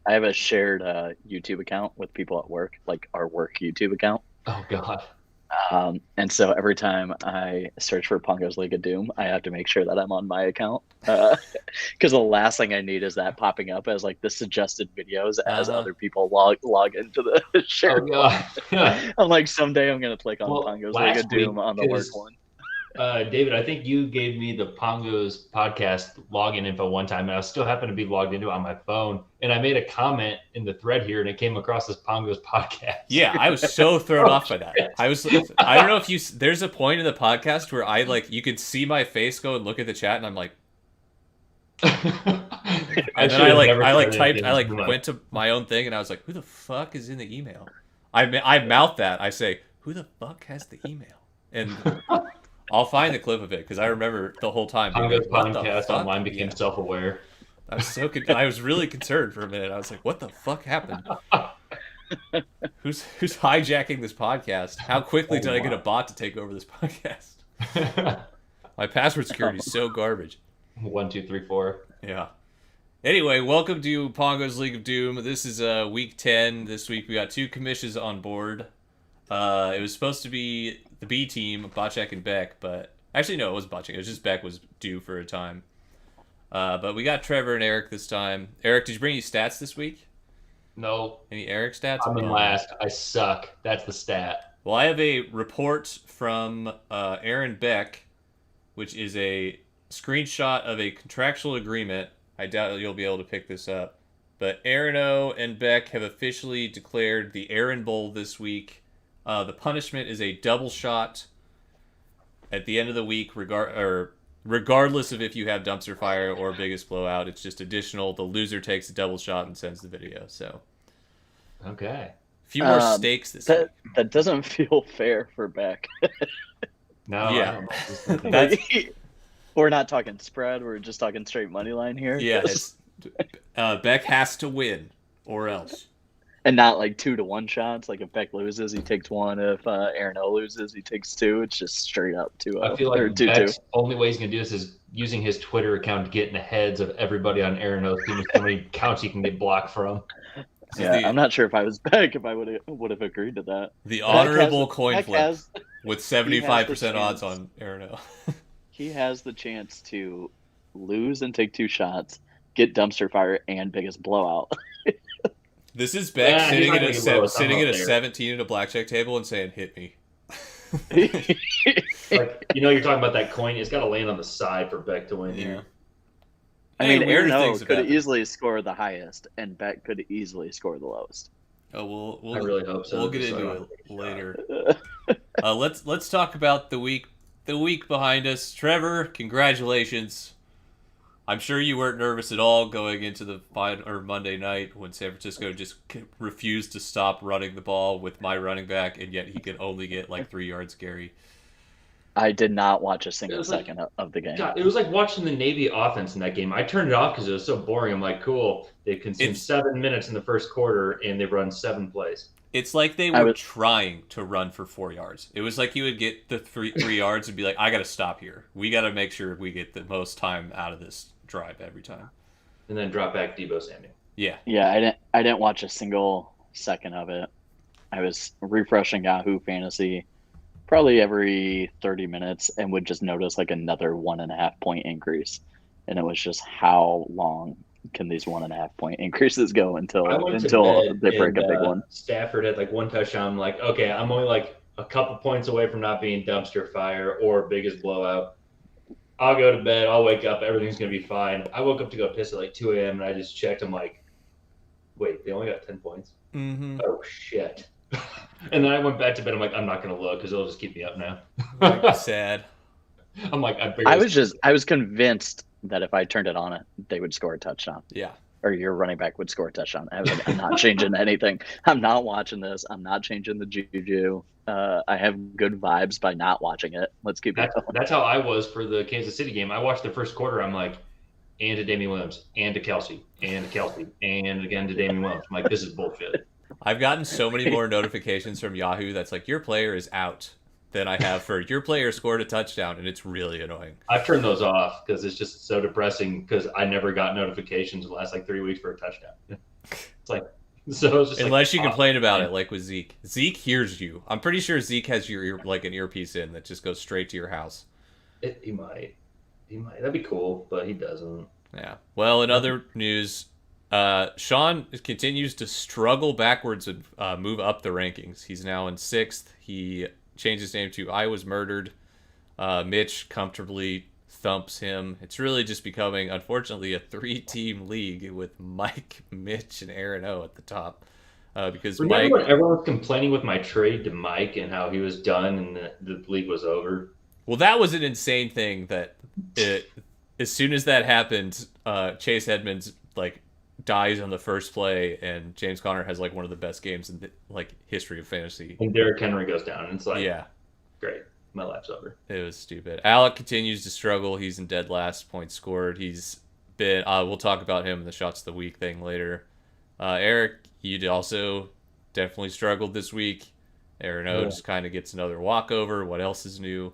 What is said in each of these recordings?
I have a shared YouTube account with people at work, like our work YouTube account. Oh God. And so every time I search for Pongo's League of Doom, I have to make sure that I'm on my account. Because the last thing I need is that popping up as like the suggested videos as Uh-huh. other people log into the Oh shared God. one. I'm like, someday I'm gonna click on Well, Pongo's League last of week, Doom on the work because one. David, I think you gave me the Pongo's podcast login info one time, and I still happen to be logged into it on my phone. And I made a comment in the thread here, and it came across as Pongo's podcast. Yeah, I was so thrown off by that. I don't know if you. There's a point in the podcast where I like you could see my face go and look at the chat, and I'm like, and then I went to my own thing, and I was like, who the fuck is in the email? I mouthed that. I say, who the fuck has the email? And I'll find the clip of it because I remember the whole time. Pongo's Like, podcast online became self-aware. I was I was really concerned for a minute. I was like, what the fuck happened? Who's hijacking this podcast? How quickly did I get a bot to take over this podcast? My password security is so garbage. 1, 2, 3, 4. Yeah. Anyway, welcome to Pongo's League of Doom. This is week 10. This week we got 2 commissions on board. It was supposed to be the B team, Bocek and Beck, but actually no, it wasn't Bocek. It was just Beck was due for a time. But we got Trevor and Eric this time. Eric, did you bring any stats this week? No. Any Eric stats? I'm in last. I suck. That's the stat. Well, I have a report from Aaron Beck, which is a screenshot of a contractual agreement. I doubt you'll be able to pick this up. But Aaron O and Beck have officially declared the Aaron Bowl this week. The punishment is a double shot at the end of the week, regardless of if you have dumpster fire or biggest blowout. It's just additional. The loser takes a double shot and sends the video. So, okay, a few more stakes this week. That doesn't feel fair for Beck. No, yeah, we're not talking spread. We're just talking straight money line here. Yeah, Beck has to win or else. And not like 2-to-1 shots. Like if Beck loses, he takes 1. If Aaron O loses, he takes 2. It's just straight up 2. I feel like Beck's only way he's gonna do this is using his Twitter account to get in the heads of everybody on Aaron O's team. How many counts he can get blocked from? Yeah, I'm not sure if I was Beck if I would have agreed to that. The honorable coin flip with 75% odds on Aaron O. He has the chance to lose and take 2 shots, get dumpster fire and biggest blowout. This is Beck sitting at a 17 at a blackjack table and saying, "Hit me." Like, you're talking about that coin. It's got to land on the side for Beck to win here. I mean, Aaron O could easily score the highest, and Beck could easily score the lowest. Oh, I really hope so. We'll get into it later. Let's talk about the week behind us. Trevor, congratulations. I'm sure you weren't nervous at all going into the Monday night when San Francisco just refused to stop running the ball with my running back, and yet he could only get like 3 yards carry. I did not watch a single second of the game. God, it was like watching the Navy offense in that game. I turned it off because it was so boring. I'm like, cool. They consumed 7 minutes in the first quarter, and they've run 7 plays. It's like they were trying to run for 4 yards. It was like you would get the 3 yards and be like, I got to stop here. We got to make sure we get the most time out of this drive every time. And then drop back Debo Samuel. Yeah. Yeah, I didn't watch a single second of it. I was refreshing Yahoo Fantasy probably every 30 minutes and would just notice like another 1.5 point increase. And it was just how long can these 1.5 point increases go until they break a big one. Stafford had like 1 touchdown. I'm like, okay, I'm only like a couple points away from not being dumpster fire or biggest blowout. I'll go to bed. I'll wake up. Everything's going to be fine. I woke up to go piss at like 2 a.m. and I just checked. I'm like, wait, they only got 10 points? Mm-hmm. Oh, shit. And then I went back to bed. I'm like, I'm not going to look because it'll just keep me up now. Sad. I'm like, I was convinced that if I turned it on, they would score a touchdown. Yeah. Or your running back would score a touchdown. I'm not changing anything. I'm not watching this. I'm not changing the juju. I have good vibes by not watching it. Let's keep it going. That's how I was for the Kansas City game. I watched the first quarter. I'm like, and to Damian Williams, and to Kelsey, and to Kelsey, and again to Damian Williams. I'm like, this is bullshit. I've gotten so many more notifications from Yahoo that's like, your player is out than I have for your player scored a touchdown, and it's really annoying. I've turned those off because it's just so depressing because I never got notifications in the last like 3 weeks for a touchdown. It's like, so it's just Unless you like, complain about it, like with Zeke. Zeke hears you. I'm pretty sure Zeke has your ear, like an earpiece in that just goes straight to your house. He might. That'd be cool, but he doesn't. Yeah. Well, in other news, Sean continues to struggle backwards and move up the rankings. He's now in 6th. He changed his name to I Was Murdered. Mitch comfortably thumps him. It's really just becoming, unfortunately, a 3-team league with Mike, Mitch, and Aaron O at the top. Because Remember Mike, when everyone was complaining with my trade to Mike and how he was done and the league was over? well, that was an insane thing that as soon as that happened, Chase Edmonds like dies on the first play, and James Conner has like one of the best games in the like history of fantasy. And Derrick Henry goes down, and it's like, Yeah, great, my life's over. it was stupid. Alec continues to struggle. He's in dead last, points scored. He's been. We'll talk about him in the shots of the week thing later. Eric, you also definitely struggled this week. Aaron O just kind of gets another walkover. What else is new?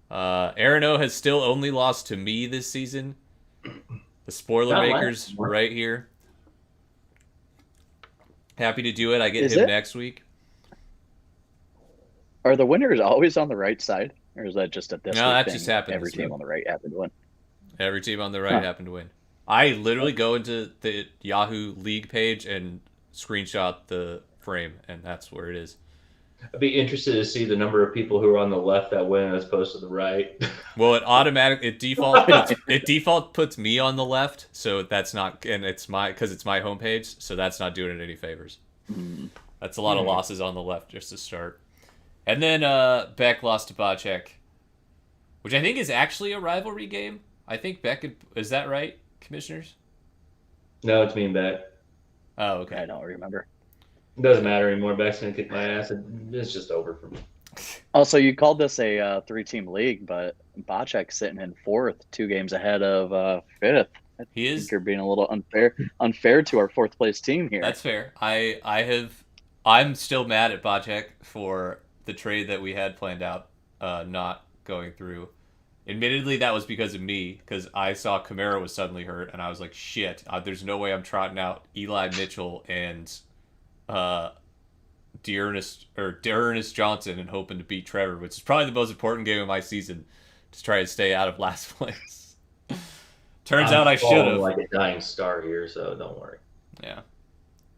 Aaron O has still only lost to me this season. The spoiler Not makers last. right here. Happy to do it. I get Is him it? next week. Are the winners always on the right side, or is that just a this No, week that thing? just happened Every this team week. on the right happened to win. Every team on the right Huh. happened to win. I literally go into the Yahoo League page and screenshot the frame, and that's where it is. I'd be interested to see the number of people who are on the left that win as opposed to the right. Well, it default puts me on the left, so that's not, and it's my homepage, so that's not doing it any favors. That's a lot of losses on the left just to start. And then Beck lost to Bocek, which I think is actually a rivalry game. I think Beck is that right, commissioners? No, it's me and Beck. Oh, okay. I don't remember. It doesn't matter anymore. Beck's gonna kick my ass. It's just over for me. Also, you called this a 3-team league, but Bocek's sitting in 4th, 2 games ahead of 5th. He I is. think you're being a little unfair to our 4th place team here. That's fair. I'm still mad at Bocek for the trade that we had planned out not going through. Admittedly, that was because of me, because I saw Kamara was suddenly hurt, and I was like, shit, there's no way I'm trotting out Eli Mitchell and Dearness Johnson and hoping to beat Trevor, which is probably the most important game of my season to try to stay out of last place. Turns out I should falling have. like a dying star here, so don't worry. Yeah.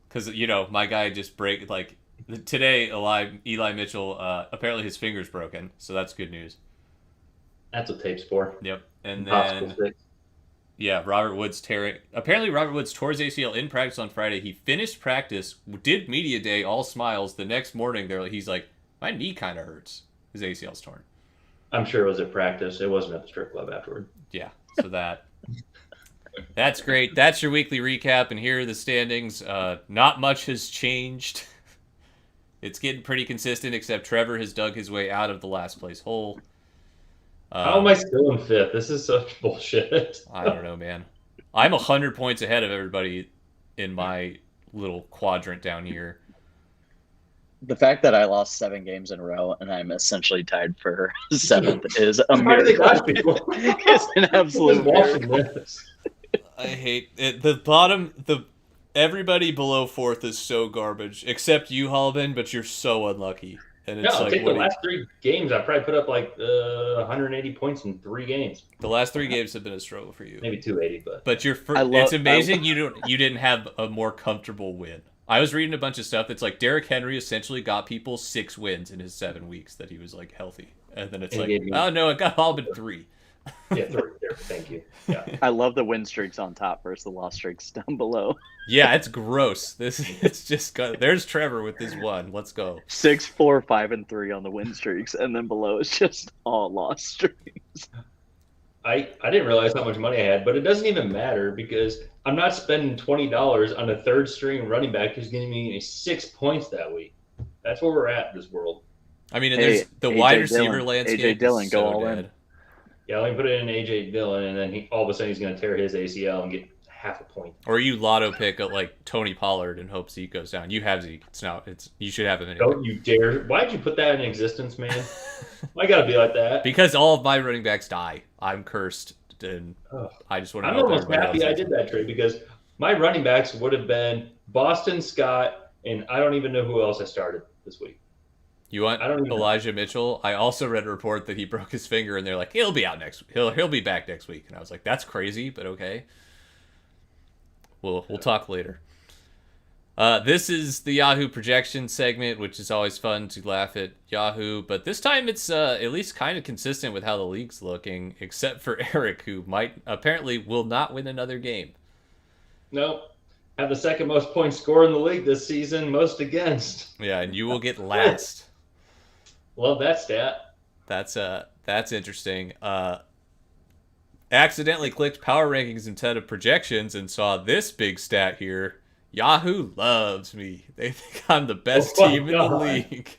Because, my guy just today, Eli Mitchell, apparently his finger's broken, so that's good news. That's what tape's for. Yep. And Possible then, fix. yeah, Robert Woods apparently Robert Woods tore his ACL in practice on Friday. He finished practice, did media day, all smiles. The next morning, he's like, my knee kind of hurts. His ACL's torn. I'm sure it was at practice. It wasn't at the strip club afterward. Yeah, so that's great. That's your weekly recap, and here are the standings. Not much has changed. It's getting pretty consistent, except Trevor has dug his way out of the last place hole. How am I still in 5th? This is such bullshit. I don't know, man. I'm 100 points ahead of everybody in my little quadrant down here. The fact that I lost 7 games in a row and I'm essentially tied for 7th is a How do they miracle. got people? It's an absolute Just watching miracle. this. I hate it. The bottom, everybody below 4th is so garbage, except you, Halvin, but you're so unlucky. And it's No, like, take the last 3 games. I probably put up like 180 points in 3 games. the last 3 games have been a struggle for you. Maybe 280, but But it's amazing you didn't have a more comfortable win. I was reading a bunch of stuff that's like Derrick Henry essentially got people 6 wins in his 7 weeks that he was like healthy, and then it's And like, gave me- oh no, it got Halvin 3. yeah, 3 there. Thank you. Yeah. I love the win streaks on top versus the loss streaks down below. Yeah, it's gross. It's just there's Trevor with his 1. Let's go. 6, 4, 5, and 3 on the win streaks, and then below is just all loss streaks. I didn't realize how much money I had, but it doesn't even matter because I'm not spending $20 on a 3rd string running back who's going to me 6 points that week. That's where we're at in this world. I mean, and Hey, there's the AJ wide receiver Dillon. landscape. AJ Dillon, is go so all in. dead. Yeah, let me put it in AJ Dillon, and then all of a sudden he's going to tear his ACL and get half a point. Or you lotto pick like Tony Pollard and hope Zeke goes down. You have Zeke. You should have him anyway. Don't you dare. Why'd you put that in existence, man? Why got to be like that? Because all of my running backs die. I'm cursed, and Ugh. I just want to I'm help almost everybody happy I else. did that trade because My running backs would have been Boston Scott, and I don't even know who else I started this week. You want I don't even know. Elijah Mitchell? I also read a report that he broke his finger, and they're like, he'll be out next. He'll be back next week. And I was like, that's crazy, but okay. We'll talk later. This is the Yahoo projection segment, which is always fun to laugh at Yahoo, but this time it's at least kind of consistent with how the league's looking, except for Eric, who apparently will not win another game. Nope. Have the second most points scored in the league this season, most against. Yeah, and you will get last. Love that stat. That's interesting. Accidentally clicked power rankings instead of projections and saw this big stat here. Yahoo loves me. They think I'm the best team in the league.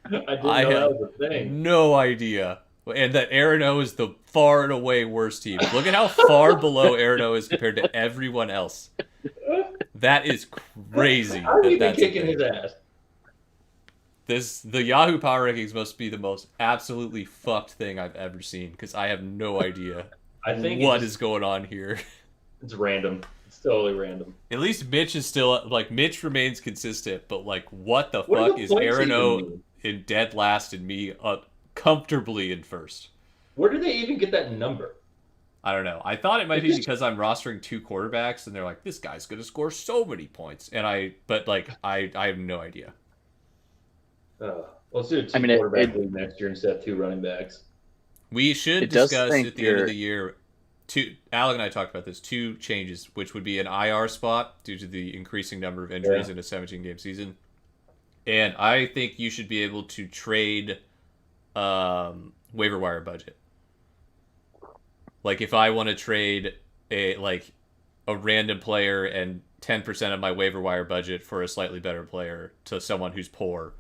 I didn't know that was a thing. No idea. And that Aaron O is the far and away worst team. Look at how far below Aaron O is compared to everyone else. That is crazy. How are you kicking his ass? The Yahoo Power Rankings must be the most absolutely fucked thing I've ever seen, because I have no idea what is going on here. It's random. It's totally random. At least Mitch is still, Mitch remains consistent, but, what the fuck is Aaron O in dead last and me comfortably in first? Where did they even get that number? I don't know. I thought it might be because I'm rostering 2 quarterbacks, and they're like, this guy's going to score so many points. I have no idea. Let's do a quarterback league next year instead of 2 running backs. We should discuss at the end of the year. Alec and I talked about this. 2 changes, which would be an IR spot due to the increasing number of injuries in a 17-game season. And I think you should be able to trade waiver wire budget. If I want to trade a random player and 10% of my waiver wire budget for a slightly better player to someone who's poor,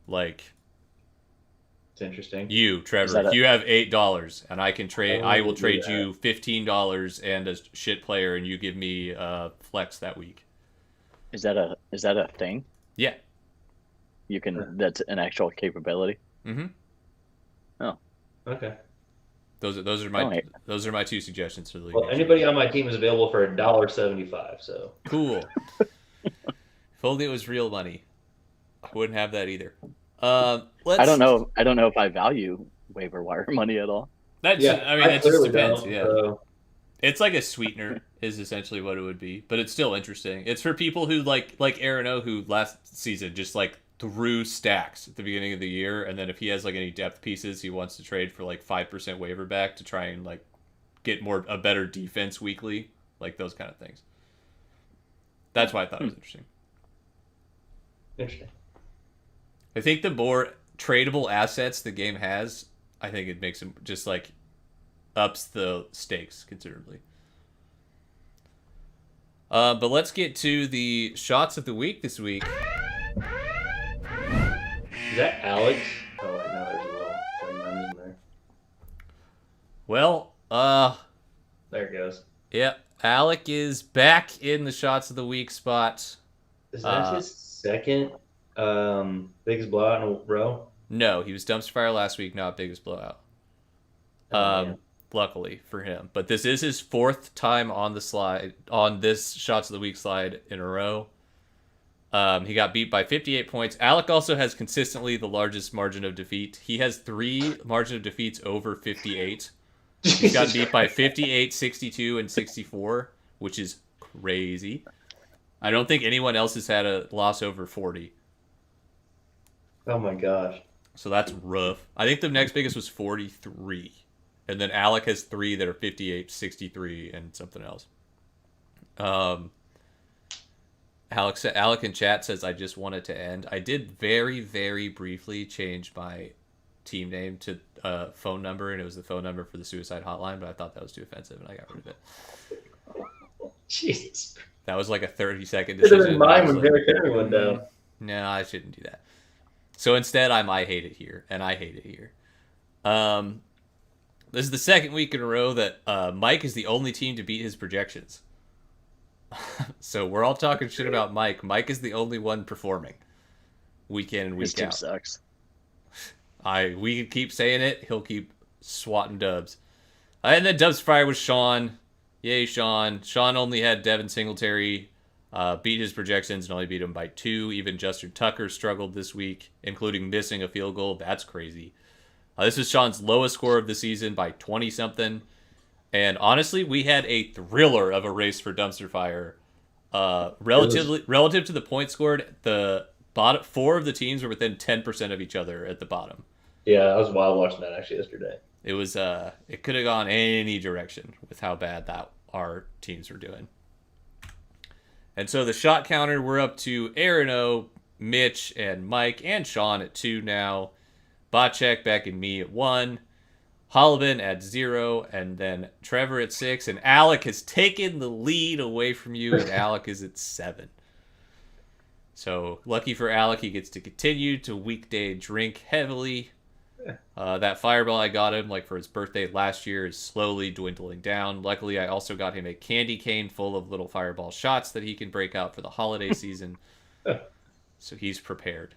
it's interesting. You, Trevor, if you have $8 and I can trade, I will trade you $15 and a shit player, and you give me flex that week. Is that a thing? Yeah. You can. That's an actual capability. Mm-hmm. Oh. Okay. Those are my 2 suggestions for the league. Well, anybody on my team is available for $1.75. So cool. If only it was real money, I wouldn't have that either. I don't know if I value waiver wire money at all. That just depends. It's like a sweetener is essentially what it would be, but it's still interesting. It's for people who like Aaron O, who last season just threw stacks at the beginning of the year, and then if he has any depth pieces he wants to trade for 5% waiver back to try and get a better defense weekly, those kind of things. That's why I thought it was interesting. Interesting. I think the more tradable assets the game has, I think it makes them just ups the stakes considerably. But let's get to the shots of the week this week. Is that Alex? Oh, wait, no, there's a little thing in there. Well, there it goes. Yep, Alec is back in the shots of the week spot. Is that his second biggest blowout in a row? No, he was dumpster fire last week, not biggest blowout. Luckily for him. But this is his 4th time on this shots of the week slide in a row. He got beat by 58 points. Alec also has consistently the largest margin of defeat. He has 3 margin of defeats over 58. He's got beat by 58, 62, and 64, which is crazy. I don't think anyone else has had a loss over 40. Oh my gosh. So that's rough. I think the next biggest was 43. And then Alec has 3 that are 58, 63, and something else. Alec in chat says, I just want it to end. I did very, very briefly change my team name to phone number, and it was the phone number for the suicide hotline, but I thought that was too offensive, and I got rid of it. Jesus. That was a 30-second decision. It was mine when Derek everyone down. No, I shouldn't do that. So instead, I hate it here, and I hate it here. This is the second week in a row that Mike is the only team to beat his projections. So we're all talking shit about Mike. Mike is the only one performing week in and week out. His team sucks. We keep saying it. He'll keep swatting dubs. And then dubs fire with Sean. Yay, Sean. Sean only had Devin Singletary beat his projections and only beat him by 2. Even Justin Tucker struggled this week, including missing a field goal. That's crazy. This is Sean's lowest score of the season by 20-something. And honestly, we had a thriller of a race for dumpster fire. Relative to the points scored, the bottom 4 of the teams were within 10% of each other at the bottom. Yeah, I was wild watching that actually yesterday. It was it could have gone any direction with how bad that our teams were doing. And so the shot counter, we're up to Aaron O, Mitch, and Mike, and Sean at 2 now. Bocek, Beck, and me at 1. Hollabin at 0, and then Trevor at 6, and Alec has taken the lead away from you, and Alec is at 7. So lucky for Alec, he gets to continue to weekday drink heavily. That fireball I got him for his birthday last year is slowly dwindling down. Luckily, I also got him a candy cane full of little fireball shots that he can break out for the holiday season. So he's prepared.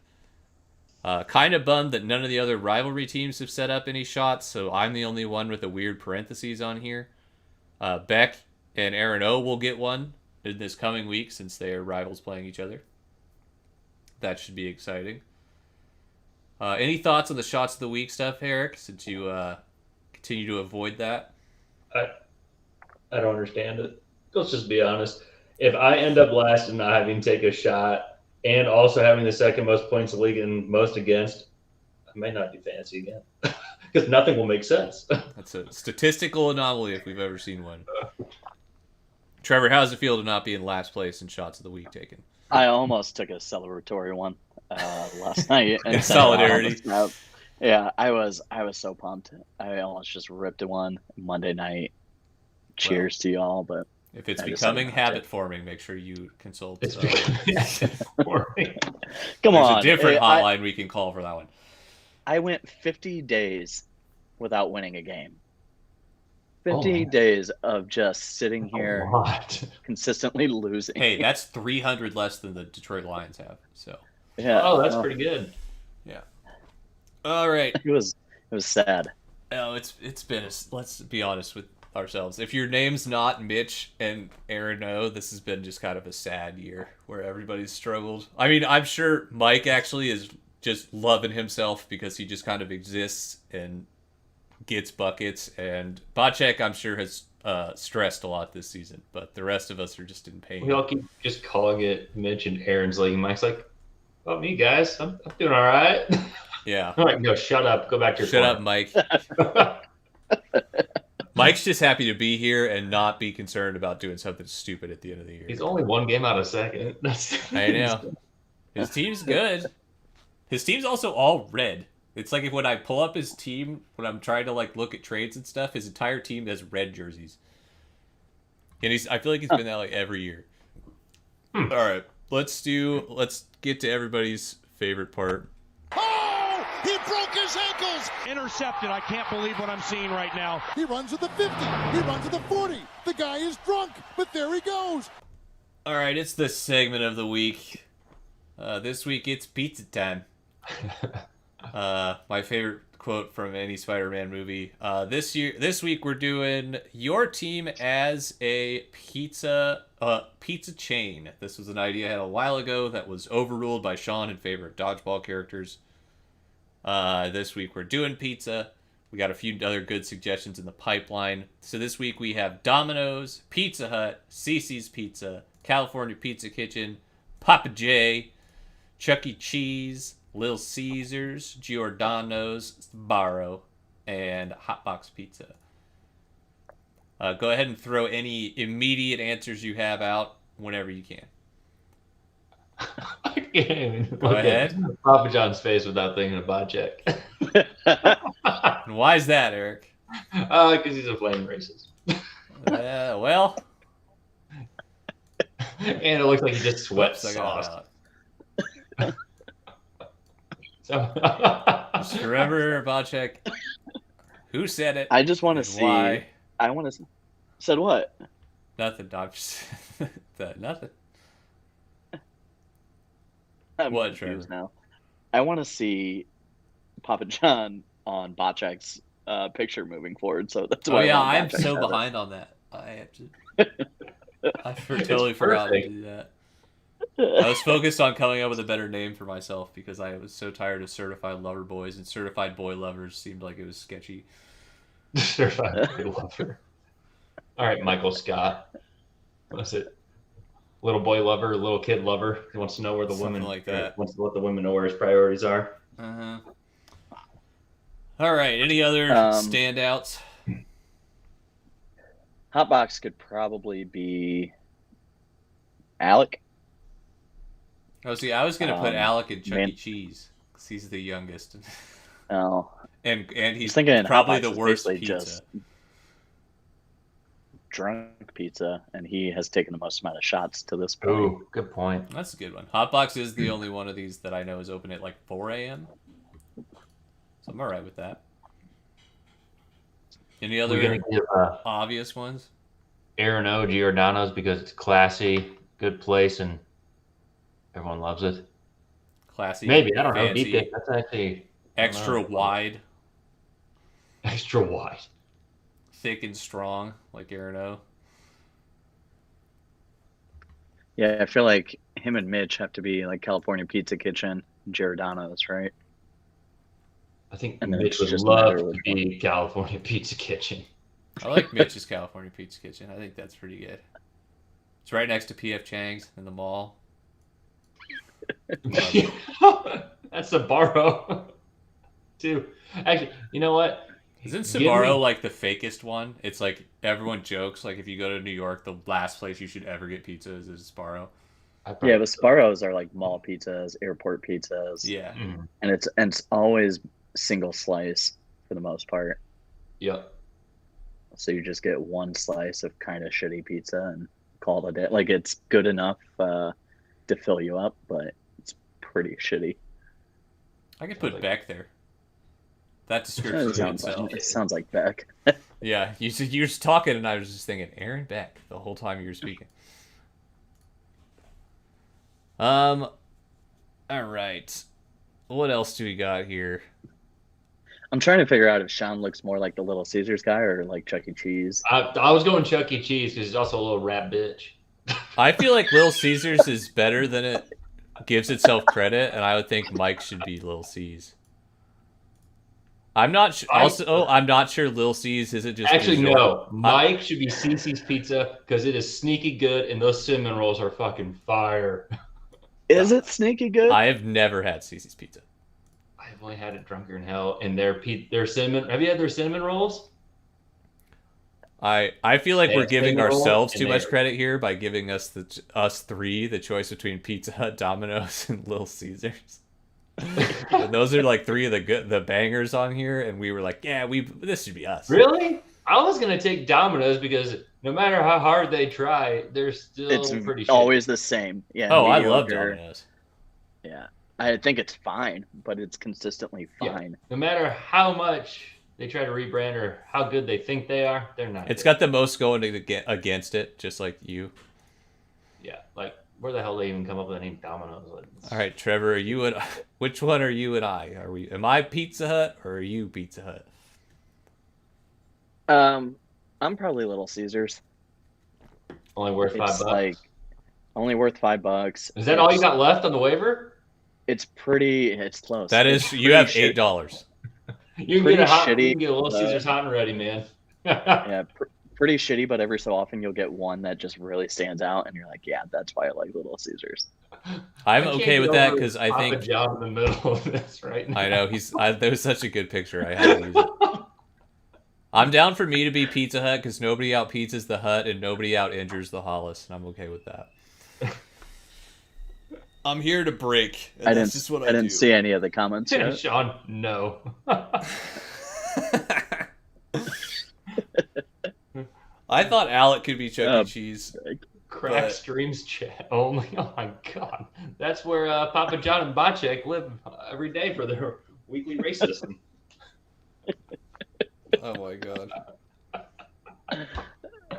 Kind of bummed that none of the other rivalry teams have set up any shots, so I'm the only one with a weird parentheses on here. Beck and Aaron O will get one in this coming week since they are rivals playing each other. That should be exciting. Any thoughts on the shots of the week stuff, Eric, since you continue to avoid that? I don't understand it. Let's just be honest. If I end up last and not having to take a shot and also having the second most points in the league and most against, I may not do fantasy again because nothing will make sense. That's a statistical anomaly if we've ever seen one. Trevor, how does it feel to not be in last place in shots of the week taken? I almost took a celebratory one last night. In solidarity. Yeah, I was so pumped. I almost just ripped one Monday night. Cheers to y'all, but if it's becoming habit forming, make sure you consult. It's forming. Come on, there's a different hotline we can call for that one. I went 50 days without winning a game. 50 days of just sitting here consistently losing. Hey, that's 300 less than the Detroit Lions have. So yeah. Oh, that's pretty good. Yeah. All right. It was sad. Oh, it's been let's be honest with ourselves. If your name's not Mitch and Aaron O, this has been just kind of a sad year where everybody's struggled. I mean, I'm sure Mike actually is just loving himself because he just kind of exists and gets buckets, and Bocek I'm sure has stressed a lot this season, but the rest of us are just in pain. We all keep just calling it Mitch and Aaron's league. Mike's like, "Oh, me guys, I'm doing all right." Yeah. I'm like, no, shut up. Go back to your Shut up, Mike. Mike's just happy to be here and not be concerned about doing something stupid at the end of the year. He's only one game out of second. I know. His team's good. His team's also all red. It's like when I pull up his team, when I'm trying to look at trades and stuff, his entire team has red jerseys. And I feel like he's been that every year. All right, let's get to everybody's favorite part. Oh, he broke his ankles. Intercepted. I can't believe what I'm seeing right now. He runs with the 50. He runs with the 40. The guy is drunk, but there he goes. All right, it's the segment of the week. This week it's pizza time. My favorite quote from any Spider-Man movie. This week we're doing your team as a pizza chain. This was an idea I had a while ago that was overruled by Sean in favor of dodgeball characters. This week we're doing pizza. We got a few other good suggestions in the pipeline. So this week we have Domino's, Pizza Hut, Cece's Pizza, California Pizza Kitchen, Papa J, Chuck E. Cheese, Little Caesars, Giordano's, Sbarro, and Hotbox Pizza. Go ahead and throw any immediate answers you have out whenever you can. I can't even Go ahead. Papa John's face without thinking of Bocek. And why is that, Eric? Because he's a flame racist. Well. And it looks like he just sweats Whoops, I got sauce. it out. Just remember, Bocek, who said it? I just want to see. Why? I want to. Said what? Nothing. I'm just nothing. I'm What, confused Trevor? now. I want to see Papa John on Bocek's picture moving forward. So that's Oh why. yeah, I I'm want Bocek so to have it. behind on that. I have to. Totally forgot to do that. I was focused on coming up with a better name for myself because I was so tired of certified lover boys, and certified boy lovers seemed like it was sketchy. Certified boy lover. All right, Michael Scott. What's it? Little boy lover, little kid lover. He wants to know where the Something women like that. Wants to let the women know where his priorities are. Uh-huh. All right. Any other standouts? Hotbox could probably be Alec. Oh, see, I was gonna put Alec in Chuck man- E. Cheese because he's the youngest, Oh, and he's thinking probably Hotbox the is worst basically pizza. just drunk pizza, and he has taken the most amount of shots to this point. Ooh, good point. That's a good one. Hotbox is the only one of these that I know is open at like 4 a.m. So I'm all right with that. Any other We're gonna give obvious ones? Aaron O. Giordano's because it's classy, good place, and everyone loves it. Classy. Maybe I don't know. fancy, Deep dip, that's actually extra wide, extra wide. thick and strong, like Aaron O. Yeah, I feel like him and Mitch have to be like California Pizza Kitchen, Giordano's, right? I think And then Mitch it's would just love matter to which be California Pizza Kitchen. I like Mitch's California Pizza Kitchen. I think that's pretty good. It's right next to P.F. Chang's in the mall. That's Sbarro, too. Actually, you know what? Isn't Give me- Sbarro like the fakest one? It's like everyone jokes like if you go to New York, the last place you should ever get pizza is Sbarro. Yeah, but Sbarro's are like mall pizzas, airport pizzas. Yeah. And it's always single slice for the most part. Yep. So you just get one slice of kind of shitty pizza and call it a day. Like it's good enough to fill you up, but it's pretty shitty. I could put Beck there. That It description sounds, itself. it sounds like Beck. Yeah, you were just talking, and I was just thinking Aaron Beck the whole time you were speaking. All right. What else do we got here? I'm trying to figure out if Sean looks more like the Little Caesars guy or like Chuck E. Cheese. I was going Chuck E. Cheese because he's also a little rat bitch. I feel like Little Caesars is better than it gives itself credit, and I would think Mike should be Little C's. I'm not sure. Also, I'm not sure Lil C's isn't just. Actually, visual. no. Mike should be CC's Pizza because it is sneaky good, and those cinnamon rolls are fucking fire. Is it sneaky good? I have never had Cece's Pizza. I've only had it drunker in hell, and their cinnamon. Have you had their cinnamon rolls? I feel like we're giving cinnamon rolls ourselves and too much they're- credit here by giving us us three the choice between Pizza Hut, Domino's, and Little Caesars. And those are like three of the bangers on here, and we were like, yeah, this should be us. Really? I was gonna take Domino's because no matter how hard they try, they're still It's pretty. always the same. Yeah. Oh, I love mediocre. Domino's. Yeah. I think it's fine, but it's consistently fine. No matter how much they try to rebrand or how good they think they are, they're not. It's good. got the most going against it, just like you. Yeah, like where the hell they even come up with the name Domino's? All right, Trevor, which one are you and I? Am I Pizza Hut or are you Pizza Hut? I'm probably Little Caesars. Only worth $5. It's like only worth $5. Is that all you got left on the waiver? It's close. That It's is, you have pretty $8. You can Pretty get you shitty, can get a Little Caesars hot and ready, man. Yeah, pretty shitty, but every so often you'll get one that just really stands out, and you're like, yeah, that's why I like Little Caesars. I'm can't okay get with that over because I Papa think John in the middle of this right now. I know that was such a good picture. I had to use it. I'm down for me to be Pizza Hut because nobody out pizzas the Hut and nobody out injures the Hollis, and I'm okay with that. I'm here to break. And I that's just what I didn't do. see any of the comments yet. Sean, no. I thought Alec could be Chuck E. Oh. Cheese. Crack But- streams chat only. Oh my god, that's where Papa John and Bacek live every day for their weekly racism. Oh my god.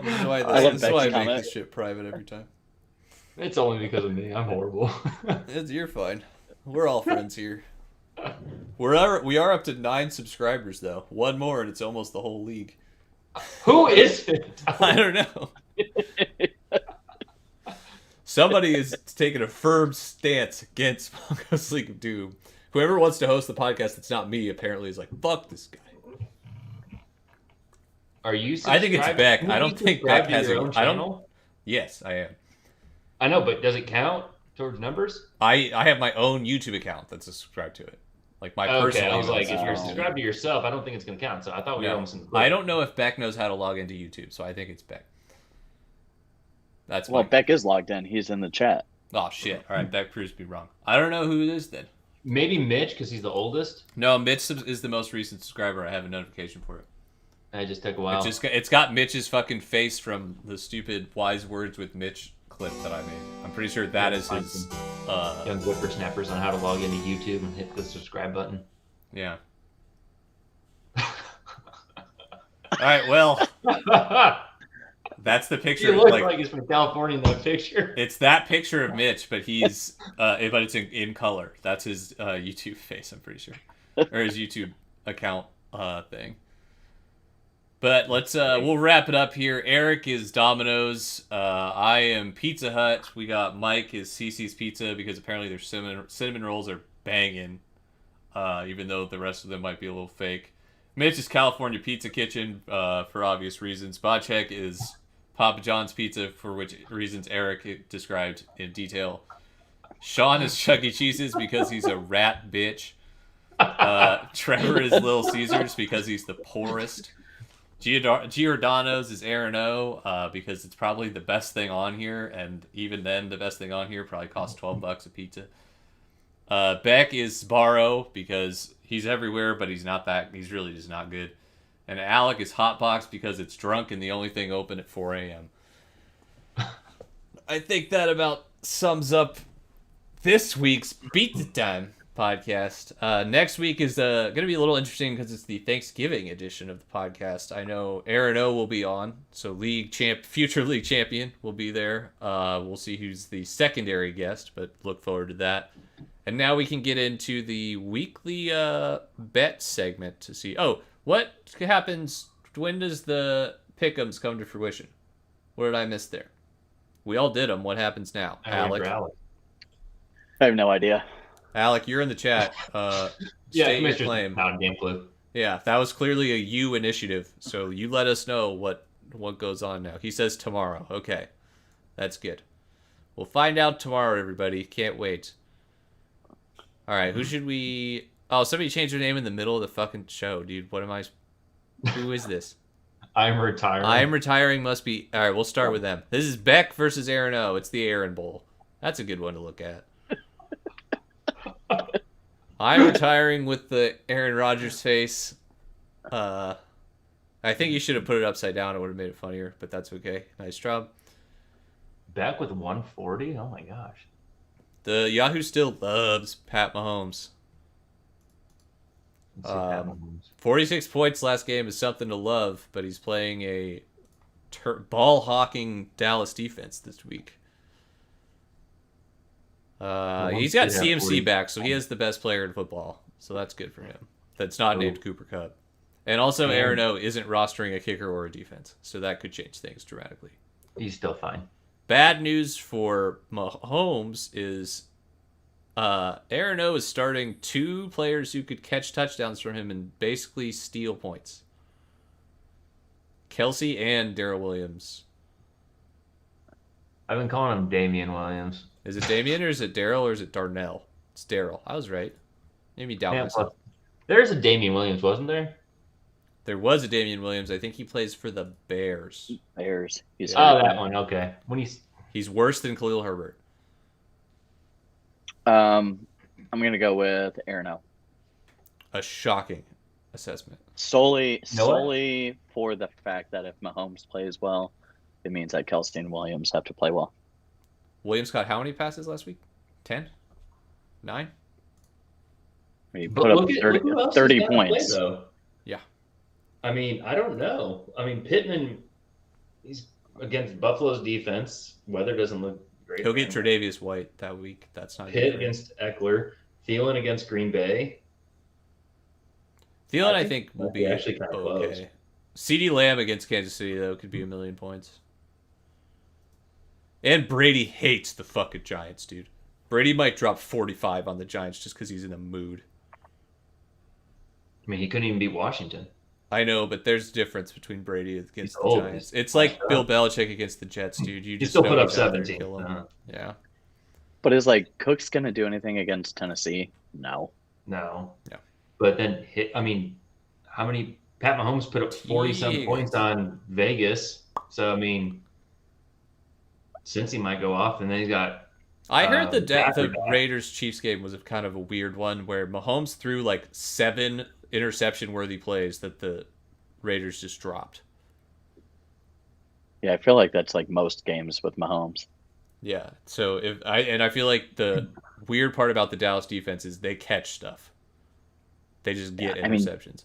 This is why, I love this is why I Beck's make comment. this shit private every time. It's only because of me. I'm horrible. You're fine. We're all friends here. We are up to 9 subscribers though. One more and it's almost the whole league. Who is it? I don't know. Somebody is taking a firm stance against Pongo's League of Doom. Whoever wants to host the podcast that's not me apparently is like, fuck this guy. Are you? I think it's Beck. Can I you don't think subscribe Beck to has your a. own I don't. channel? Yes, I am. I know, but does it count towards numbers? I have my own YouTube account that's subscribed to it. Like my Okay, personal. I was email like, if is you're subscribed. subscribed to yourself, I don't think it's going to count. So I thought we were No. almost in the I don't know if Beck knows how to log into YouTube, so I think it's Beck. That's Well, my... Beck is logged in. He's in the chat. Oh shit! All right, Beck proves to be wrong. I don't know who it is then. Maybe Mitch, because he's the oldest. No, Mitch is the most recent subscriber. I have a notification for it. It just took a while. It's got Mitch's fucking face from the stupid Wise Words with Mitch clip that I made. I'm pretty sure that is his. Young whippersnappers on how to log into YouTube and hit the subscribe button. Yeah. All right. Well, that's the He picture. looks like he's from California in that picture. It's that picture of Mitch, but he's but it's in color. That's his YouTube face, I'm pretty sure, or his YouTube account thing. But let's we'll wrap it up here. Eric is Domino's. I am Pizza Hut. We got Mike is CC's Pizza because apparently their cinnamon rolls are banging, even though the rest of them might be a little fake. Mitch is California Pizza Kitchen for obvious reasons. Bocek is Papa John's Pizza, for which reasons Eric described in detail. Sean is Chuck E. Cheese's because he's a rat bitch. Trevor is Little Caesars because he's the poorest. Giordano's is Aaron O because it's probably the best thing on here, and even then the best thing on here probably costs $12 a pizza. Beck is Sbarro because he's everywhere, but he's really just not good. And Alec is Hotbox because it's drunk and the only thing open at 4 a.m. I think that about sums up this week's Beat the Time podcast. Next week is going to be a little interesting because it's the Thanksgiving edition of the podcast. I know Aaron O will be on, so future league champion will be there. We'll see who's the secondary guest, but look forward to that. And now we can get into the weekly bet segment to see. Oh, what happens? When does the pick'ems come to fruition? What did I miss there? We all did them. What happens now, Alec? I have no idea. Alec, you're in the chat. State your claim. Game clue. Yeah, that was clearly a you initiative. So you let us know what goes on now. He says tomorrow. Okay, that's good. We'll find out tomorrow, everybody. Can't wait. All right, who should we... Oh, somebody changed their name in the middle of the fucking show, dude. What am I... Who is this? I'm retiring. I'm retiring must be... All right, we'll start with them. This is Beck versus Aaron O. It's the Aaron Bowl. That's a good one to look at. I'm retiring with the Aaron Rodgers face. I think you should have put it upside down. It would have made it funnier, but that's okay. Nice job. Back with 140? Oh my gosh. The Yahoo still loves Pat Mahomes. 46 points last game is something to love, but he's playing a ball-hawking Dallas defense this week. He's got CMC back, so he is the best player in football. So that's good for him. That's not named Cooper Kupp. And also, Aaron O isn't rostering a kicker or a defense, so that could change things dramatically. He's still fine. Bad news for Mahomes is Aaron O is starting 2 players who could catch touchdowns from him and basically steal points. Kelsey and Darrell Williams. I've been calling him Damian Williams. Is it Damian or is it Darrell or is it Darnell? It's Darrell. I was right. Made me doubt myself. There's a Damian Williams, wasn't there? There was a Damian Williams. I think he plays for the Bears. Bears. That one. Okay. He's worse than Khalil Herbert. I'm gonna go with Aaron O. A shocking assessment. Solely for the fact that if Mahomes plays well, it means that Kelsey and Williams have to play well. Williams caught how many passes last week? 10? 9? He put up 30 points. Yeah. I mean, I don't know. I mean, Pittman, he's against Buffalo's defense. Weather doesn't look great. He'll get Tre'Davious White that week. That's not Pitt against Eckler. Thielen against Green Bay. Thielen, I think will be actually kind of okay. close. CeeDee Lamb against Kansas City, though, could be 1,000,000 points. And Brady hates the fucking Giants, dude. Brady might drop 45 on the Giants just because he's in the mood. I mean, he couldn't even beat Washington. I know, but there's a difference between Brady against the old. Giants. It's like Bill Belichick against the Jets, dude. You He just still know put up he's out there to 17. kill 'em. Yeah. But is like Cook's gonna do anything against Tennessee? No. No. No. But then how many Pat Mahomes put up 40-some points on Vegas. So I mean, since he might go off, and then he's got. I heard the Stafford. Raiders Chiefs game was a kind of a weird one where Mahomes threw like 7 interception worthy plays that the Raiders just dropped. Yeah, I feel like that's like most games with Mahomes. Yeah. So I feel like the weird part about the Dallas defense is they catch stuff. They just get interceptions.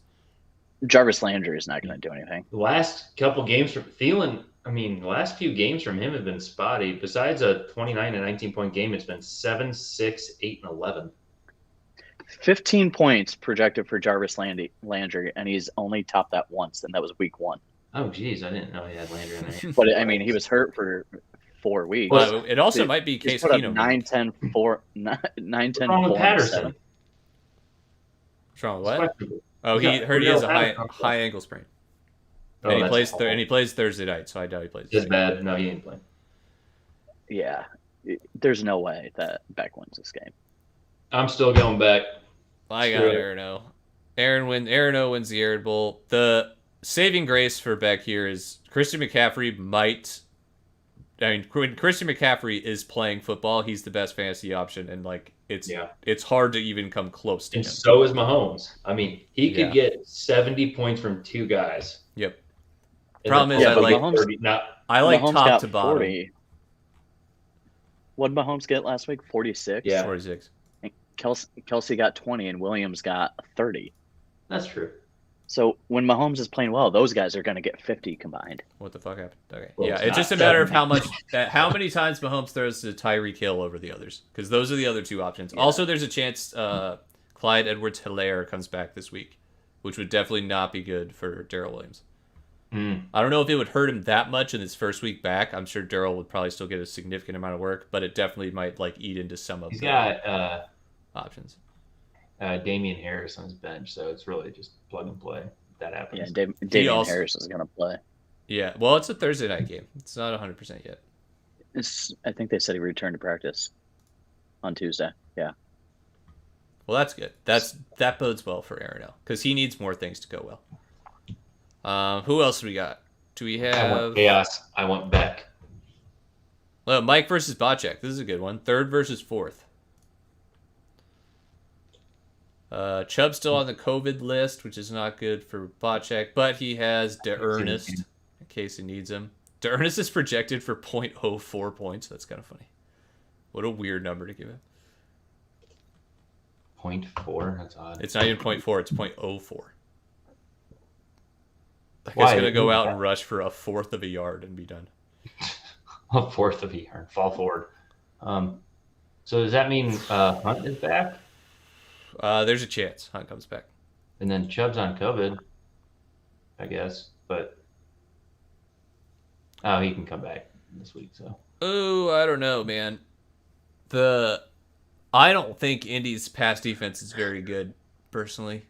Jarvis Landry is not going to do anything. The last couple games from Thielen, the last few games from him have been spotty. Besides a 29 and 19-point game, it's been 7, 6, 8, and 11. 15 points projected for Jarvis Landry, and he's only topped that once, and that was week 1. Oh, geez, I didn't know he had Landry in there. But I mean, he was hurt for 4 weeks. Well, it also might be He's Case put up Keenum. 9, 10, 4, 9, 10, What's wrong 4, with and Patterson? 7. What's wrong with what? Questionable. Oh, he heard he has a Patterson. high ankle sprain. Oh, And he that's plays awful. and he plays Thursday night, so I doubt he plays. It's bad. No, he ain't playing. Yeah. There's no way that Beck wins this game. I'm still going back. I got Screw it. Aaron O. Aaron O wins the Aaron Bowl. The saving grace for Beck here is Christian McCaffrey might. I mean, when Christian McCaffrey is playing football, he's the best fantasy option, and like it's hard to even come close to And him. so is Mahomes. I mean, he could Yeah. get 70 points from 2 guys. Yep. And Problem then is, I but like Mahomes- 30, I like Mahomes top got to bottom. 40. What did Mahomes get last week? 46? Yeah. 46. And Kelsey got 20, and Williams got 30. that's true. So when Mahomes is playing well, those guys are going to get 50 combined. What the fuck happened? Okay. Well, Yeah, it's it's not just a matter of 70. how many times Mahomes throws to Tyreek Hill over the others, because those are the other 2 options. Yeah. Also, there's a chance Clyde Edwards-Helaire comes back this week, which would definitely not be good for Darrell Williams. I don't know if it would hurt him that much in his first week back. I'm sure Darrell would probably still get a significant amount of work, but it definitely might like eat into some of He's the got options. Damian Harris on his bench, so it's really just plug and play. If that happens. Yeah, Damian also- Harris is going to play. Yeah, well, it's a Thursday night game. It's not 100% yet. I think they said he returned to practice on Tuesday. Yeah. Well, that's good. That bodes well for Aaron L, because he needs more things to go well. Who else do we got? Do we I want have chaos. I want Beck. well, Mike versus Bocek? This is a good one. 3rd versus 4th. Chubb's still on the COVID list, which is not good for Bocek, but he has DeErnest in case he needs him. DeErnest is projected for 0.04 points. That's kind of funny. What a weird number to give him. 0.4. That's odd. It's not even 0.4, it's 0.04. That Why? guy's going to go out and rush for 1/4 of a yard and be done. A 1/4 of a yard. Fall forward. So does that mean Hunt is back? There's a chance Hunt comes back. And then Chubb's on COVID, I guess. But he can come back this week. So Oh, I don't know, man. I don't think Indy's pass defense is very good, personally.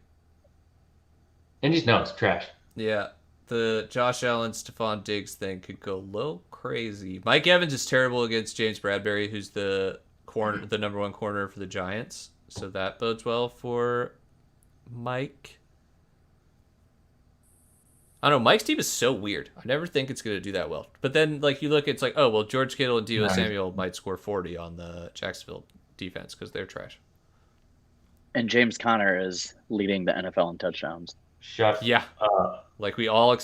Indy's no, it's trash. Yeah, the Josh Allen, Stephon Diggs thing could go a little crazy. Mike Evans is terrible against James Bradbury, who's the number 1 corner for the Giants. So that bodes well for Mike. I don't know. Mike's team is so weird. I never think it's going to do that well. But then, like, you look, it's like, oh, well, George Kittle and Deebo Right. Samuel might score 40 on the Jacksonville defense because they're trash. And James Conner is leading the NFL in touchdowns. Shut Yeah, up. like we all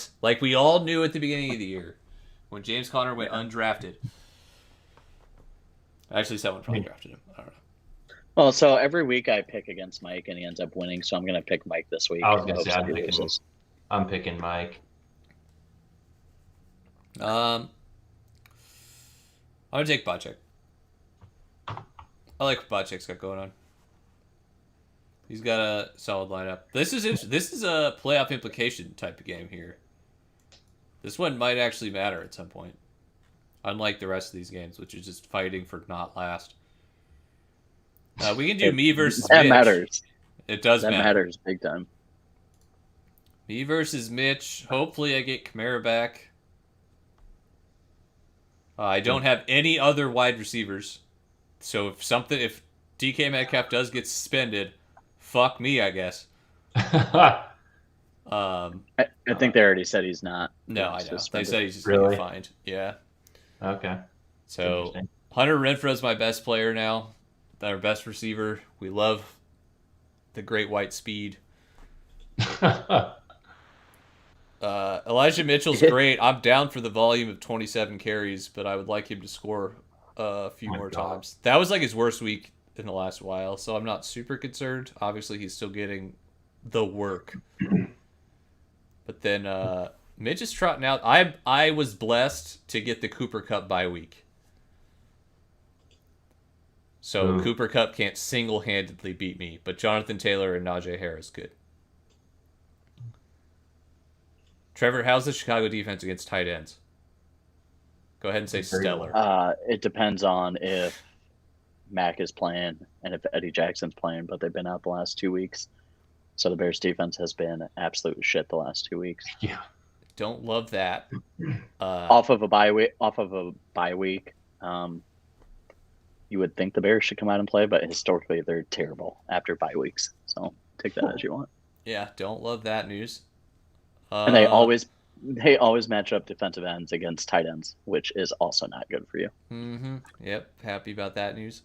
knew at the beginning of the year when James Conner went undrafted. Actually, someone probably drafted him. I don't know. Well, so every week I pick against Mike, and he ends up winning. So I'm going to pick Mike this week. I was gonna in say, hopes that he loses. I'm picking Mike. I'm gonna take Bocek. I like what Bocek's got going on. He's got a solid lineup. This is a playoff implication type of game here. This one might actually matter at some point. Unlike the rest of these games, which is just fighting for not last. We can do me versus that Mitch. matters. It does That matter. matters big time. Me versus Mitch. Hopefully I get Kamara back. I don't have any other wide receivers. So if DK Metcalf does get suspended, fuck me, I guess. I think they already said he's not. No, I know. They suspended. said he's just going to Really? get fined. Yeah. Okay. So Interesting. Hunter Renfro's my best player now. Our best receiver. We love the great white speed. Elijah Mitchell's great. I'm down for the volume of 27 carries, but I would like him to score a few more times. That was like his worst week in the last while, so I'm not super concerned. Obviously, he's still getting the work. But then Mitch is trotting out. I was blessed to get the Cooper Cup bye week. So Cooper Cup can't single-handedly beat me, but Jonathan Taylor and Najee Harris could. Trevor, how's the Chicago defense against tight ends? Go ahead and say stellar. It depends on if Mac is playing and if Eddie Jackson's playing, but they've been out the last 2 weeks. So the Bears defense has been absolute shit the last 2 weeks. Yeah. Don't love that. Off of a bye week, you would think the Bears should come out and play, but historically they're terrible after bye weeks. So take that as you want. Yeah, don't love that news. And they always match up defensive ends against tight ends, which is also not good for you. Mm-hmm. Yep, happy about that news.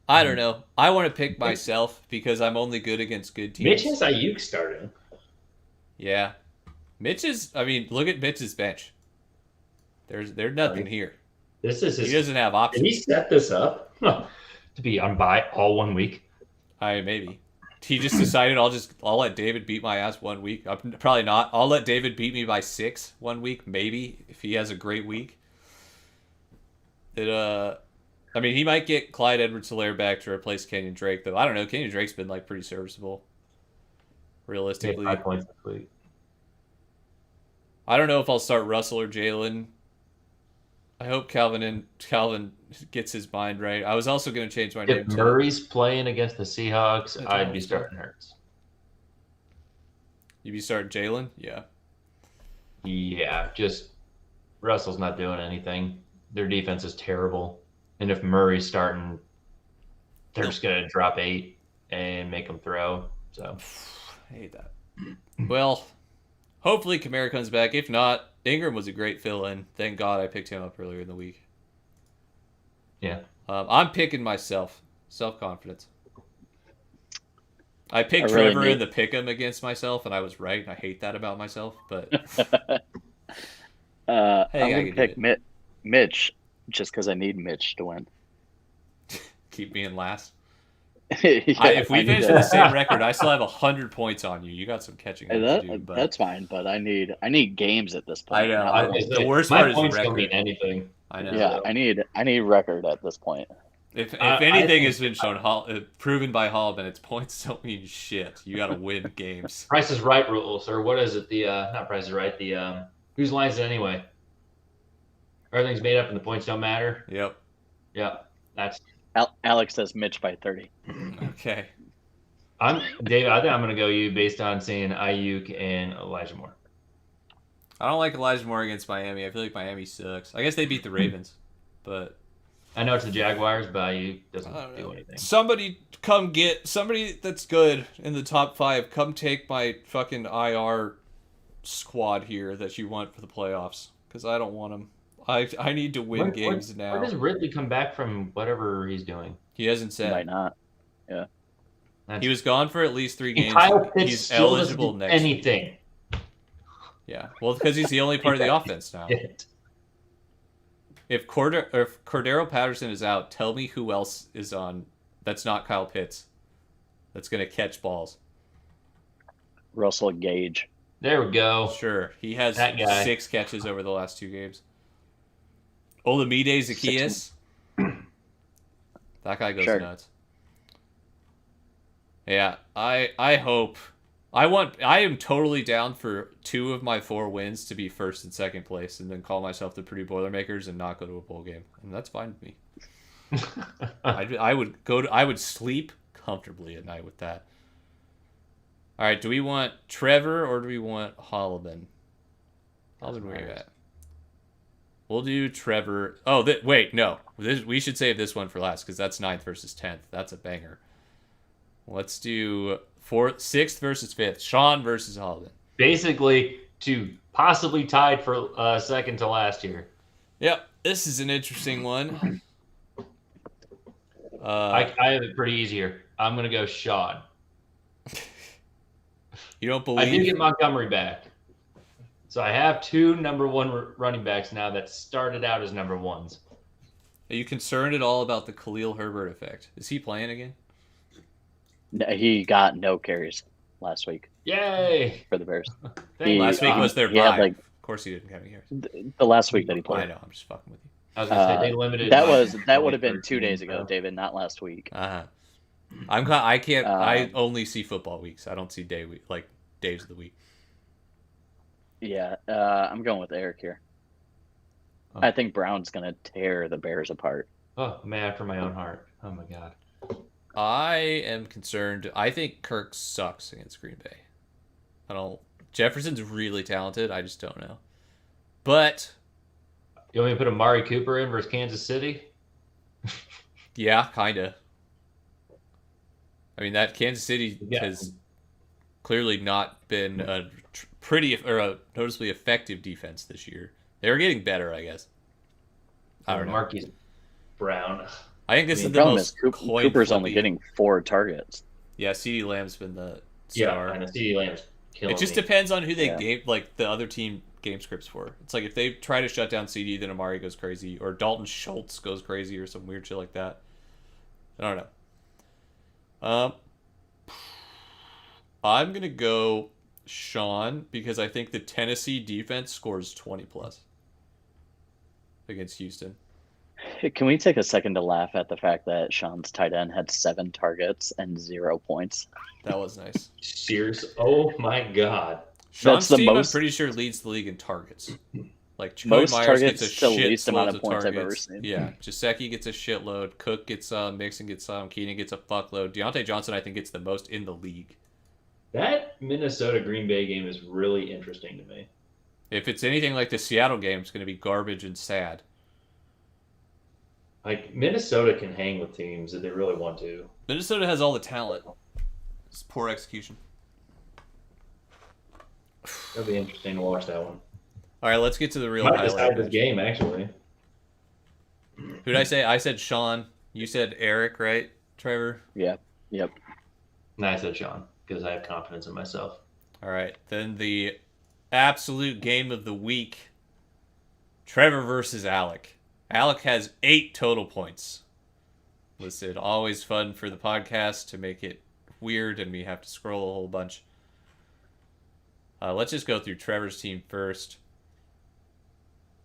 I don't know. I want to pick myself because I'm only good against good teams. Mitch has Ayuk starting. Yeah. Look at Mitch's bench. There's nothing here. This is He doesn't have options. Did he set this up to be on bye all 1 week? Maybe. He just decided I'll let David beat my ass 1 week. Probably not. I'll let David beat me by 6 1 week, maybe, if he has a great week. He might get Clyde Edwards-Helaire back to replace Kenyon Drake, though. I don't know. Kenyon Drake's been pretty serviceable, realistically. 5 points this week. I don't know if I'll start Russell or Jalen. I hope Calvin gets his mind right. I was also going to change my name If to Murray's playing against the Seahawks, I'd be starting Hurts. You be starting Jalen? Yeah. Yeah, just Russell's not doing anything. Their defense is terrible. And if Murray's starting, they're just going to drop 8 and make them throw. So I hate that. Well, hopefully Kamara comes back. If not, Ingram was a great fill-in. Thank God I picked him up earlier in the week. yeah. I'm picking myself. Self-confidence. I picked I really Trevor need- in the pick'em against myself, and I was right. I hate that about myself, but I'm I going to can pick Mitch just because I need Mitch to win. keep me in last. Yeah, If we I need finish to- with the same record, I still have 100 points on you. You got some catching up to do. But That's fine, but I need games at this point. I know. Not The like- worst My part is points record. don't mean anything. I know. yeah, I need record at this point. If I anything think- has been shown, proven by Hall, then its points don't mean shit. You got to win games. Price is Right rules, or what is it? The not Price is Right. The whose lines it anyway? Everything's made up and the points don't matter. Yep. Yeah, that's. Alex says Mitch by 30. Okay. David. I think I'm gonna go you based on seeing Ayuk and Elijah Moore. I don't like Elijah Moore against Miami. I feel like Miami sucks. I guess they beat the Ravens, but I know it's the Jaguars, but Ayuk I doesn't don't do know. anything. Somebody come get somebody that's good in the top 5. Come take my fucking IR squad here that you want for the playoffs because I don't want them. I need to win games now. When does Ridley come back from whatever he's doing? He hasn't Might said. not. That's, He was gone for at least 3 games. Kyle Pitts He's still eligible doesn't do next. anything. Yeah, well, because he's the only part of the offense now. If Cordero Patterson is out, tell me who else is on. That's not Kyle Pitts. That's gonna catch balls. Russell Gage. There we go. Sure, he has That guy. 6 catches over the last 2 games. Olamide Zaccheaus. That guy goes Sure. nuts. Yeah, I hope I am totally down for 2 of my 4 wins to be first and second place, and then call myself the Purdue Boilermakers and not go to a bowl game, and that's fine with me. I would sleep comfortably at night with that. All right, do we want Trevor or do we want Holloman? Holloman, where you at? We'll do Trevor. Oh, wait, no. We should save this one for last because that's 9th versus 10th. That's a banger. Let's do 6th versus 5th. Sean versus Holloman. Basically, to possibly tied for second to last year. Yep, this is an interesting one. I have it pretty easy here. I'm going to go Sean. You don't believe? I did get Montgomery back. So I have 2 number 1 running backs now that started out as number 1s. Are you concerned at all about the Khalil Herbert effect? Is he playing again? No, he got no carries last week Yay! for the Bears. Last week was their bye. Of course he didn't have any carries. The last week that he I played. know, I'm just fucking with you. I was going to say, they limited. That would have been 2 days ago, David, not last week. I can't. I only see football weeks. I don't see days of the week. Yeah, I'm going with Eric here. Oh. I think Brown's gonna tear the Bears apart. Oh, man, after my own heart. Oh my God. I am concerned. I think Kirk sucks against Green Bay. Jefferson's really talented. I just don't know. But You want me to put Amari Cooper in versus Kansas City? yeah, kinda. I mean, that Kansas City has clearly not been a noticeably effective defense this year. They're getting better, I guess. I don't know. Marquise Brown. I think this is the problem most is Cooper's only getting 4 targets. Yeah, CeeDee Lamb's been the star. Yeah, and CeeDee Lamb's killing It just me. depends on who they game, the other team game scripts for. It's like if they try to shut down CD, then Amari goes crazy, or Dalton Schultz goes crazy, or some weird shit like that. I don't know. I'm gonna go Sean because I think the Tennessee defense scores 20 plus against Houston. Can we take a second to laugh at the fact that Sean's tight end had 7 targets and 0 points? That was nice. Sears. Oh my God. Sean's the team, most- I'm pretty sure, leads the league in targets. Like Jacoby Most Myers targets gets a to shit least amount loads of points I've ever targets. seen. Yeah, Gesicki gets a shitload. Cook gets some. Mixon gets some. Keenan gets a fuckload. Deontay Johnson, I think, gets the most in the league. That Minnesota Green Bay game is really interesting to me. If it's anything like the Seattle game, it's going to be garbage and sad. Like, Minnesota can hang with teams if they really want to. Minnesota has all the talent. It's poor execution. It'll be interesting to watch that one. All right, let's get to the real Might highlight. decide this game, actually. Who did I say? I said Sean. You said Eric, right, Trevor? Yeah. Yep. And I said Sean, because I have confidence in myself. All right, then the absolute game of the week, Trevor versus Alec. Alec has 8 total points listed. Always fun for the podcast to make it weird and we have to scroll a whole bunch. Let's just go through Trevor's team first.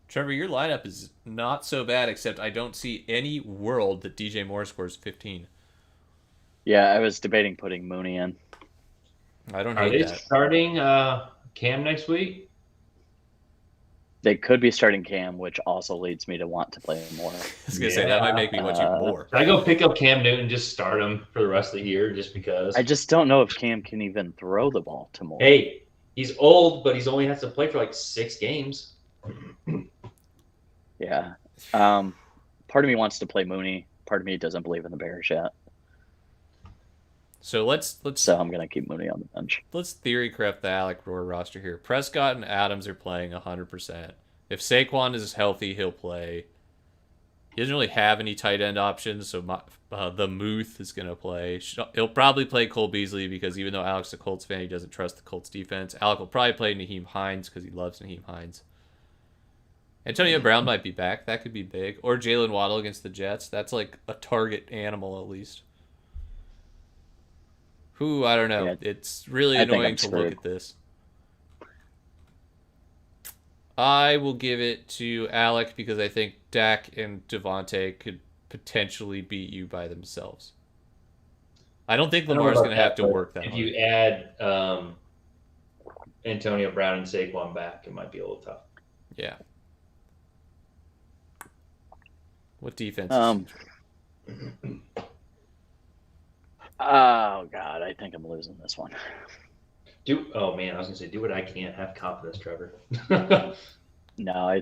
Trevor, your lineup is not so bad, except I don't see any world that DJ Moore scores 15. Yeah, I was debating putting Mooney in. I don't Are hate they that. starting Cam next week? They could be starting Cam, which also leads me to want to play more. I was going to say, that might make me want you more. Should I go pick up Cam Newton and just start him for the rest of the year just because? I just don't know if Cam can even throw the ball to Moore. Hey, he's old, but he's only has to play for like 6 games. Yeah. Part of me wants to play Mooney. Part of me doesn't believe in the Bears yet. So let's So I'm going to keep Mooney on the bench. let's theory craft the Alec Roar roster here. Prescott and Adams are playing 100%. If Saquon is healthy, he'll play. He doesn't really have any tight end options, so the Muth is going to play. He'll probably play Cole Beasley because even though Alec's a Colts fan, he doesn't trust the Colts defense. Alec will probably play Naheem Hines because he loves Naheem Hines. Antonio Brown might be back. That could be big. Or Jalen Waddle against the Jets. That's like a target animal at least. Who, I don't know. Yeah, It's really I think annoying I'm to look screwed. at this. I will give it to Alec because I think Dak and Devontae could potentially beat you by themselves. I don't think I don't know Lamar's about going to have to but work that if hard. you add Antonio Brown and Saquon back, it might be a little tough. Yeah. What defense? Oh God, I think I'm losing this one. Oh man, I was gonna say do what I can. Have confidence, Trevor. No,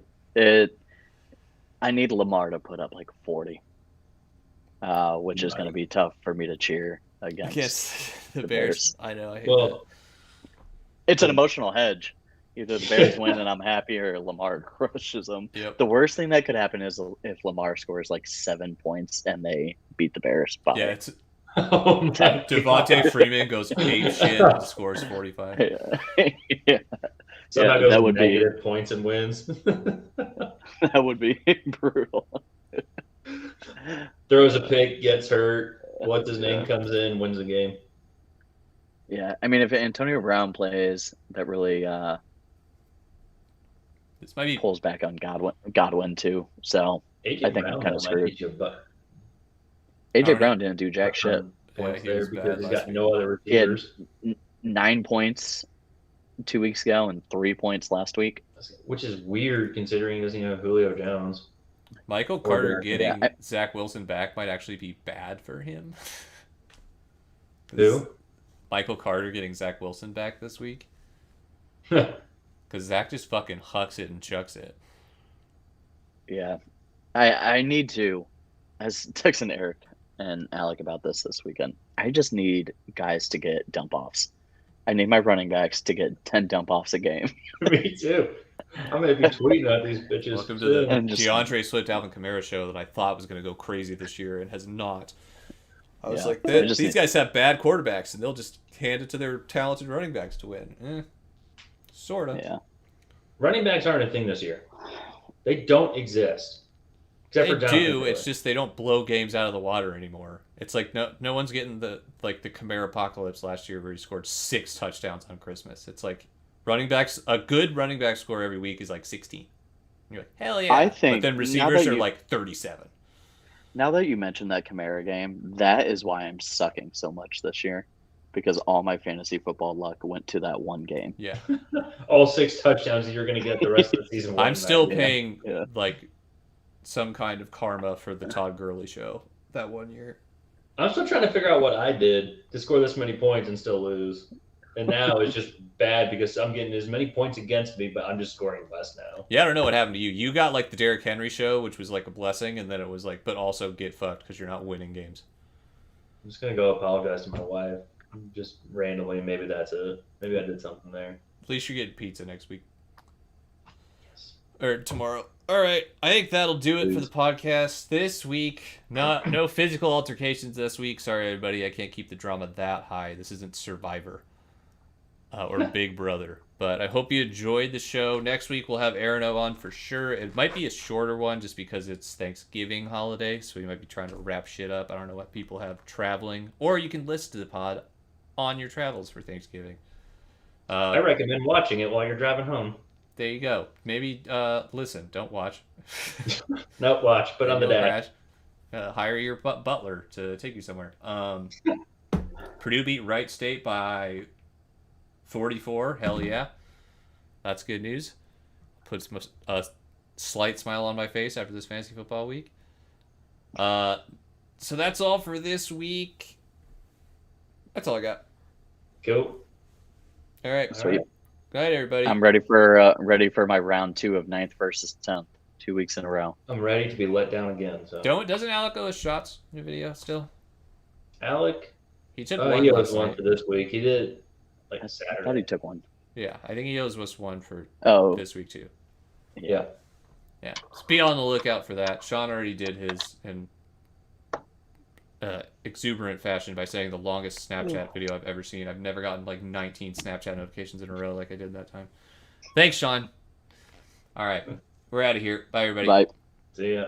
I need Lamar to put up like 40, which is going to be tough for me to cheer against the the Bears. Bears. I know. I hate Well, It's an emotional hedge. Either the Bears win and I'm happy, or Lamar crushes them. Yep. The worst thing that could happen is if Lamar scores like 7 points and they beat the Bears by. Yeah, it's oh my Devontae God. Freeman goes ape shit and scores 45. Yeah. Somehow Yeah, goes that would be- negative points and wins. That would be brutal. Throws a pick, gets hurt. What's his name comes in, wins the game. Yeah, I mean, if Antonio Brown plays, that really This might be pulls back on Godwin too. So AJ I think I'm Brown kinda might screwed. get you a butt. AJ Brown didn't do jack shit. Points he there was bad because he's last got week. no other He had- receivers. 9 points 2 weeks ago and 3 points last week. Which is weird considering he doesn't even have Julio Jones. Michael Carter Yeah. getting Zach Wilson back might actually be bad for him. Who? Michael Carter getting Zach Wilson back this week. That's Because Zach just fucking hucks it and chucks it. Yeah, I need to. I was texting Eric and Alec about this weekend. I just need guys to get dump offs. I need my running backs to get 10 dump offs a game. Me too. I'm gonna be tweeting at these bitches. Welcome to the And just- DeAndre Swift Alvin Kamara show that I thought was going to go crazy this year and has not. I was Yeah. like, I just these need- guys have bad quarterbacks and they'll just hand it to their talented running backs to win. Sort of. Yeah, Running backs aren't a thing this year. They don't exist. Except They for Jonathan do. Taylor. It's just they don't blow games out of the water anymore. It's like no one's getting the Kamara apocalypse last year where he scored 6 touchdowns on Christmas. It's like a good running back score every week is like 16. And you're like, hell yeah. I think but then now receivers that are you- like 37. now that you mentioned that Kamara game, that is why I'm sucking so much this year, because all my fantasy football luck went to that one game. Yeah. all 6 touchdowns that you're gonna get the rest of the season. I'm still Yeah. paying Yeah. like some kind of karma for the Todd Gurley show that one year. I'm still trying to figure out what I did to score this many points and still lose. And now it's just bad because I'm getting as many points against me, but I'm just scoring less now. Yeah, I don't know what happened to you. You got like the Derrick Henry show, which was like a blessing, and then it was like, but also get fucked because you're not winning games. I'm just gonna go apologize to my wife. Just randomly, maybe that's it. Maybe I did something there. At least you're getting pizza next week. Yes. Or tomorrow. All right, I think that'll do it for the podcast this week. No physical altercations this week. Sorry, everybody. I can't keep the drama that high. This isn't Survivor or Big Brother. But I hope you enjoyed the show. Next week we'll have Aaron O on for sure. It might be a shorter one just because it's Thanksgiving holiday, so we might be trying to wrap shit up. I don't know what people have traveling, or you can listen to the pod on your travels for Thanksgiving. I recommend watching it while you're driving home. There you go. Maybe listen, don't watch. Nope, watch. Put on the Maybe you'll dash. crash. Hire your butler to take you somewhere. Purdue beat Wright State by 44. Hell yeah. That's good news. Puts a slight smile on my face after this fantasy football week. So that's all for this week. That's all I got. Cool. All right. Sweet. Good night, everybody. I'm ready for my round 2 of 9th versus 10th, 2 weeks in a row. I'm ready to be let down again. So Doesn't Alec owe us shots in the video still? Alec, He took he one owes last one night. for this week. He did like I Saturday. thought he took one. Yeah, I think he owes us one for Oh, this week too. Yeah. Yeah, just be on the lookout for that. Sean already did his in exuberant fashion by saying the longest Snapchat video I've ever seen. I've never gotten like 19 Snapchat notifications in a row like I did that time. Thanks, Sean. All right, we're out of here. Bye, everybody. bye. See ya.